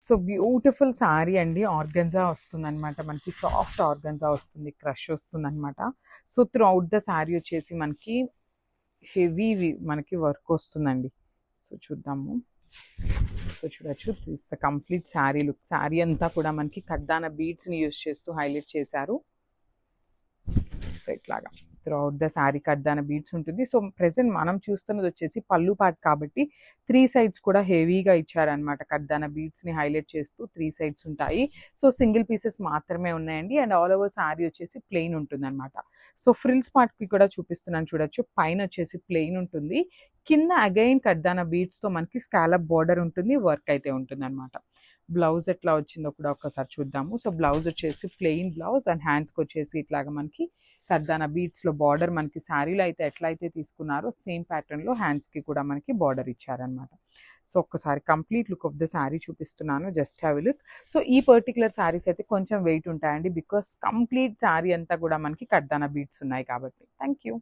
So beautiful sari అండి. Organza వస్తుందన్నమాట, మనకి సాఫ్ట్ ఆర్గన్జా వస్తుంది, క్రష్ వస్తుందన్నమాట. So through out the sari వచ్చేసి మనకి హెవీ మనకి వర్క్ వస్తుందండి. సో చూద్దాము. సో చూడొచ్చు, this the complete sari look. Sari అంతా కూడా మనకి కడ్దాన బీడ్స్ని యూజ్ చేస్తూ హైలైట్ చేశారు. సో ఇట్లాగా త్రూ అవుట్ ద శారీ కడ్దాన బీడ్స్ ఉంటుంది. సో ప్రెసెంట్ మనం చూస్తున్నది వచ్చేసి పళ్ళు పార్ట్ కాబట్టి 3 సైడ్స్ కూడా హెవీగా ఇచ్చారనమాట. కడ్దాన బీడ్స్ని హైలైట్ చేస్తూ 3 సైడ్స్ ఉంటాయి. సో సింగిల్ పీసెస్ మాత్రమే ఉన్నాయండి. అండ్ ఆల్ ఓవర్ శారీ వచ్చేసి ప్లెయిన్ ఉంటుందన్నమాట. సో ఫ్రిల్స్ పార్ట్కి కూడా చూపిస్తున్నాను చూడొచ్చు. పైన వచ్చేసి ప్లెయిన్ ఉంటుంది, కింద అగైన్ కడ్దాన బీడ్స్తో మనకి స్కాలప్ బార్డర్ ఉంటుంది, వర్క్ అయితే ఉంటుంది అనమాట. బ్లౌజ్ ఎట్లా వచ్చిందో కూడా ఒకసారి చూద్దాము. సో బ్లౌజ్ వచ్చేసి ప్లెయిన్ బ్లౌజ్ అండ్ హ్యాండ్స్కి వచ్చేసి ఇట్లాగా మనకి కర్దానా బీడ్స్లో బార్డర్ మనకి శారీలో అయితే ఎట్లయితే తీసుకున్నారో సేమ్ ప్యాటర్న్లో హ్యాండ్స్కి కూడా మనకి బార్డర్ ఇచ్చారనమాట. సో ఒక్కసారి complete look of the sari చూపిస్తున్నాను, just have a look. So ఈ పర్టికులర్ శారీస్ అయితే కొంచెం వెయిట్ ఉంటాయండి, బికాస్ కంప్లీట్ శారీ అంతా కూడా మనకి కర్దానా బీడ్స్ ఉన్నాయి కాబట్టి. Thank you.